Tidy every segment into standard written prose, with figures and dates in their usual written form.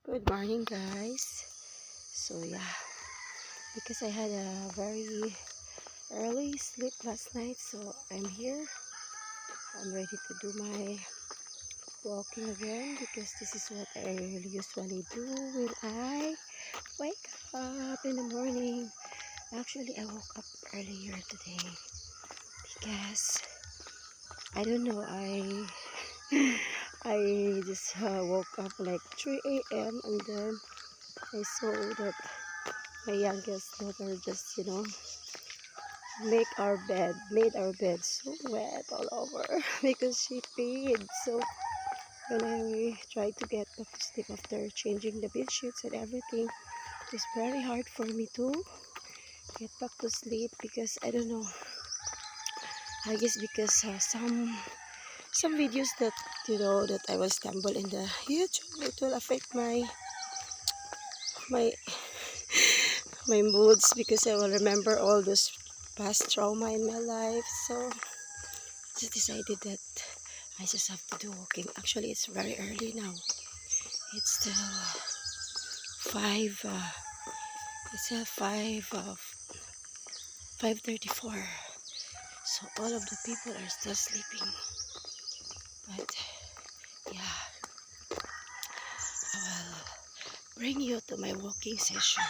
Good morning, guys. So yeah, because I had a very early sleep last night, so I'm here. I'm ready to do my walking again because this is what I usually do when I wake up in the morning. Actually, I woke up earlier today because I don't know. I just woke up like 3 a.m. and then I saw that my youngest daughter just made our bed so wet all over because she peed. So when I tried to get back to sleep after changing the bed sheets and everything, it's very hard for me to get back to sleep because I don't know. I guess because some videos that that I will stumble in the YouTube, it will affect my my moods because I will remember all those past trauma in my life. So just decided that I just have to do walking. Actually, it's very early now. It's still 5. It's 5:34. So all of the people are still sleeping. But yeah, I will bring you to my walking session.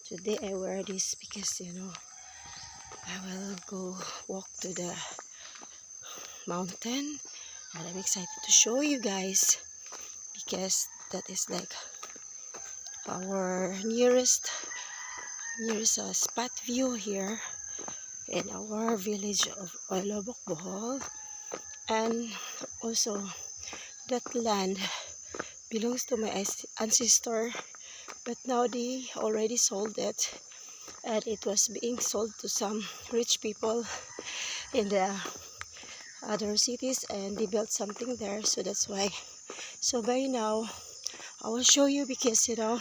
Today I wear this because I will go walk to the mountain, and I'm excited to show you guys because that is like our nearest spot view here in our village of Oilobok, Bohol. And also that land belongs to my ancestor, but now they already sold it, and it was being sold to some rich people in the other cities, and they built something there. So that's why. So by now I will show you because I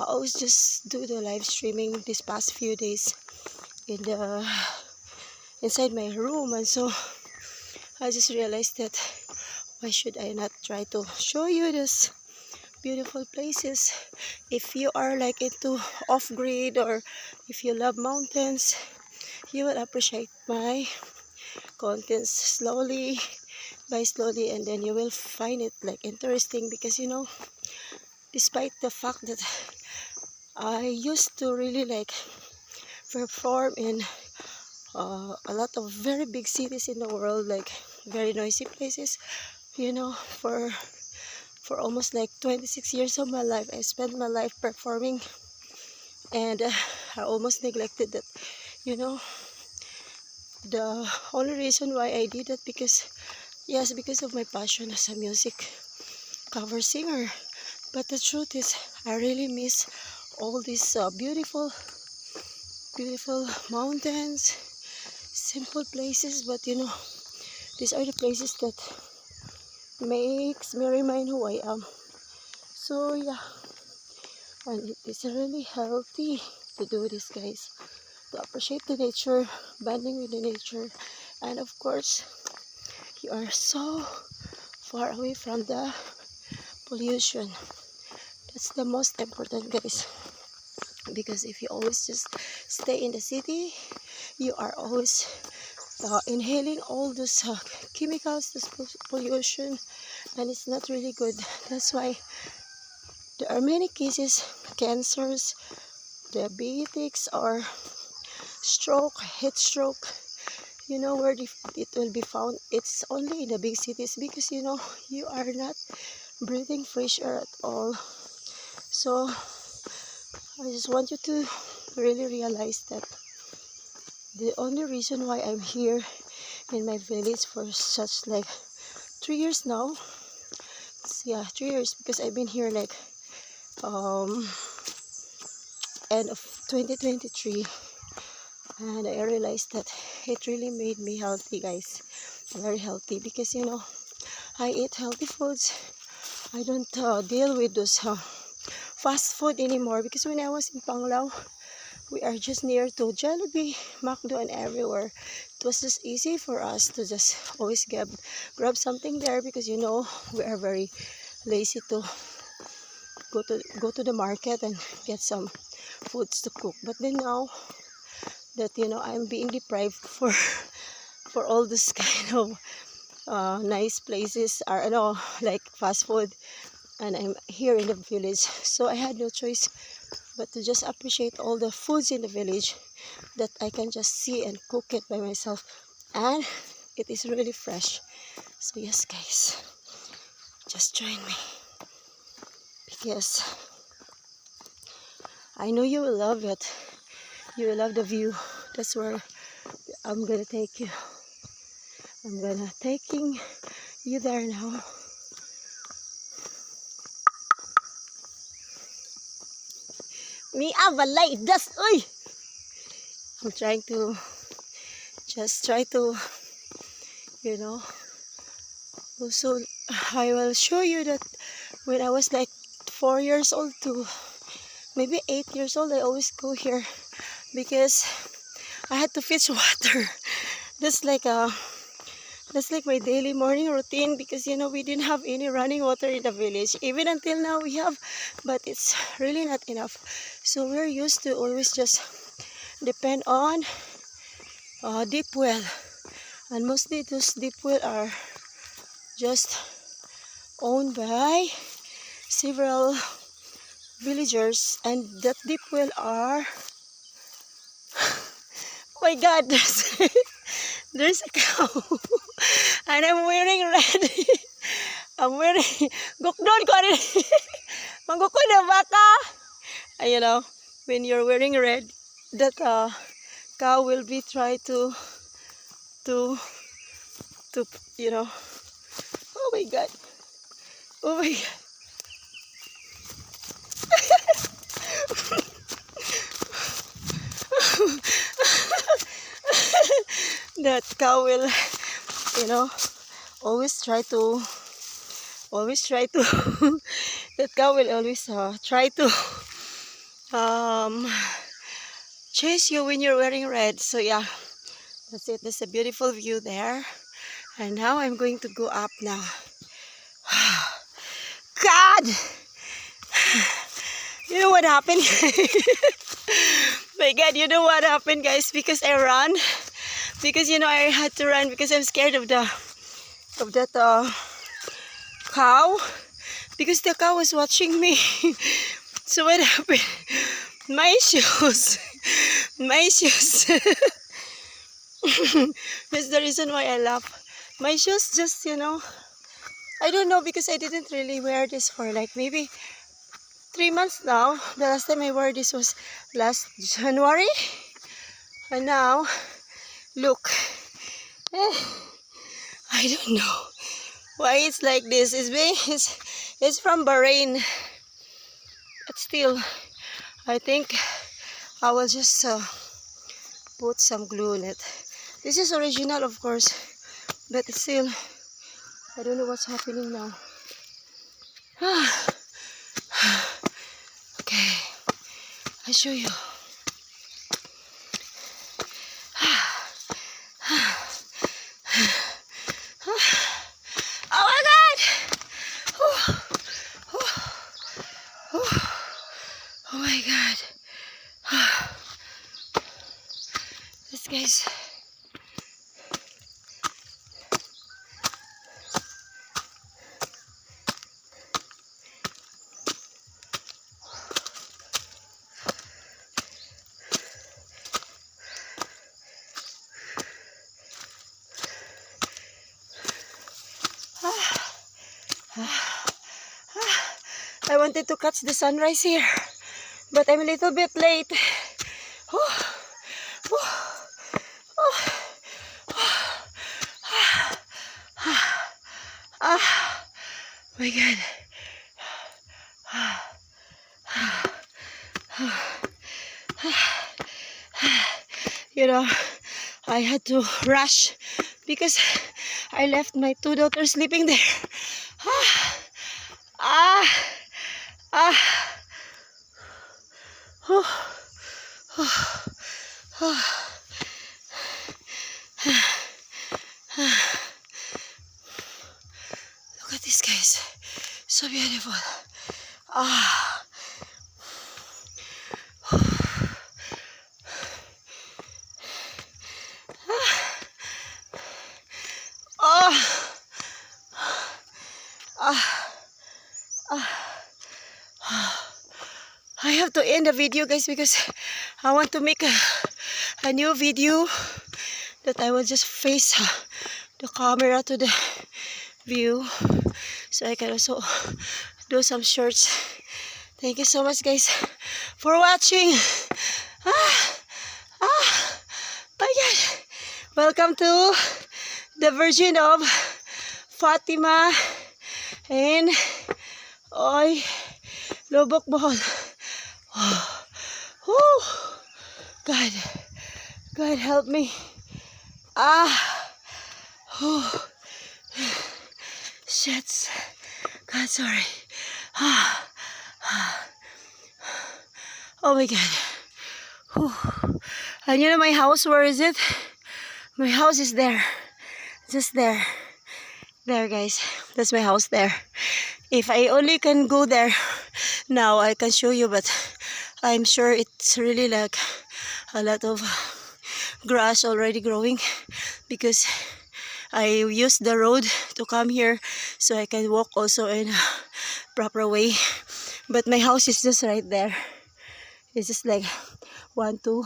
always just do the live streaming this past few days in the inside my room, and so I just realized that why should I not try to show you this beautiful places. If you are like into off-grid, or if you love mountains, you will appreciate my contents slowly, and then you will find it like interesting because despite the fact that I used to really like perform in a lot of very big cities in the world, like very noisy places, for almost like 26 years of my life. I spent my life performing, and I almost neglected that. You know, the only reason why I did that because of my passion as a music cover singer. But the truth is, I really miss all these beautiful mountains, simple places. But these are the places that makes me remind who I am. So yeah, and it is really healthy to do this, guys. To appreciate the nature, bonding with the nature, and of course, you are so far away from the pollution. That's the most important, guys. Because if you always just stay in the city, you are always inhaling all those chemicals, this pollution, and it's not really good. That's why there are many cases, cancers, diabetics, or stroke, heat stroke. You know where it will be found? It's only in the big cities because you are not breathing fresh air at all. So I just want you to really realize that the only reason why I'm here in my village for such like 3 years now, yeah, 3 years, because I've been here like um end of 2023, and I realized that it really made me healthy, guys, very healthy, because I eat healthy foods. I don't deal with those fast food anymore, because when I was in Panglao, We are just near to Jollibee, McDo, and everywhere. It was just easy for us to just always grab something there because we are very lazy to go to the market and get some foods to cook. But then now that I'm being deprived for all this kind of nice places, or like fast food, and I'm here in the village, so I had no choice but to just appreciate all the foods in the village that I can just see and cook it by myself, and it is really fresh. So yes guys, just join me because I know you will love it. You will love the view. That's where I'm gonna take you. I'm gonna taking you there now. Me abalay das uy. I'm trying to try to also I will show you that when I was like 4 years old to maybe 8 years old, I always go here because I had to fetch water. That's like my daily morning routine because we didn't have any running water in the village. Even until now we have, but it's really not enough. So we're used to always just depend on deep well, and mostly those deep well are just owned by several villagers, and that deep well are oh my god, there's a cow and I'm wearing red. I'm wearing gukdon ko rin. Manggukod na baka. And when you're wearing red, that cow will be try to oh my god. Oh my god. That cow will always try to that cow will always try to chase you when you're wearing red. So yeah, that's it. There's a beautiful view there, and now I'm going to go up now. God, you know what happened? My god, you know what happened guys, because I ran, because I had to run because I'm scared of that cow, because the cow was watching me. So what happened? My shoes that's the reason why I laugh. My shoes just I don't know, because I didn't really wear this for like maybe 3 months now. The last time I wore this was last January, and now look. I don't know why it's like this. It's from Bahrain, but still I think I will just put some glue on it. This is original of course, but still I don't know what's happening now. Okay, I'll show you. Oh my god! Oh my god! This guy's I wanted to catch the sunrise here, but I'm a little bit late. My god. I had to rush because I left my 2 daughters sleeping there. Look at this, guys. So beautiful. Ah. Oh. I have to end the video, guys, because I want to make a new video that I will just face the camera to the view, so I can also do some shorts. Thank you so much, guys, for watching. My God. Welcome to the Virgin of Fatima and Oy Lubok, Bohol. Oh, God help me. Shit. God, sorry. Oh my God. And you know my house, where is it? My house is there. Just there. There, guys. That's my house there. If I only can go there now, I can show you, but I'm sure it's really like a lot of grass already growing, because I used the road to come here so I can walk also in a proper way. But my house is just right there. It's just like 1, 2,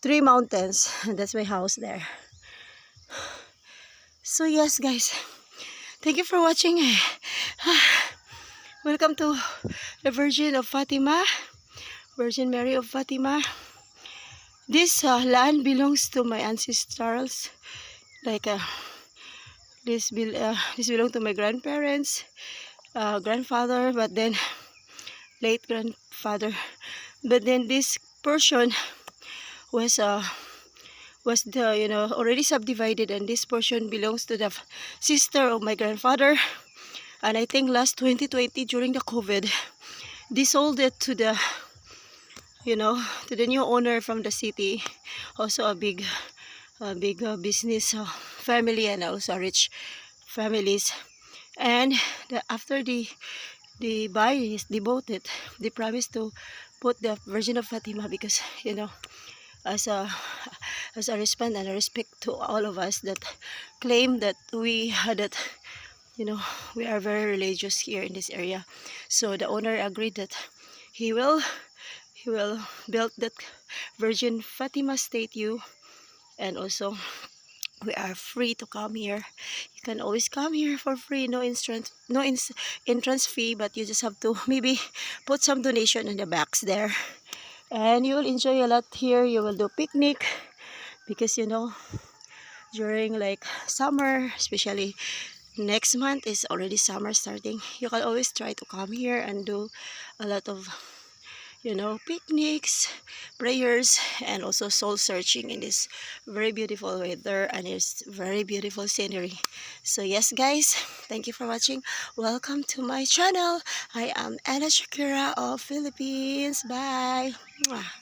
3 mountains, and that's my house there. So yes, guys, thank you for watching. Welcome to the Virgin of Fatima, Virgin Mary of Fatima. This land belongs to my ancestors. Like this belonged to my grandparents, grandfather, but then late grandfather. But then this portion was already subdivided, and this portion belongs to the sister of my grandfather. And I think last 2020 during the COVID, they sold it to the to the new owner from the city, also a big business family, and also rich families. And after they buy, they bought it, they promised to put the Virgin of Fatima, because as a response and a respect to all of us that claim that we had that, we are very religious here in this area. So the owner agreed that he will build that Virgin Fatima statue, and also we are free to come here. You can always come here for free, no entrance fee, but you just have to maybe put some donation in the box there, and you will enjoy a lot here. You will do picnic, because during like summer, especially next month is already summer starting, you can always try to come here and do a lot of picnics, prayers, and also soul searching in this very beautiful weather, and it's very beautiful scenery. So yes, guys, thank you for watching. Welcome to my channel. I am Anna Shakira of Philippines. Bye. Mwah.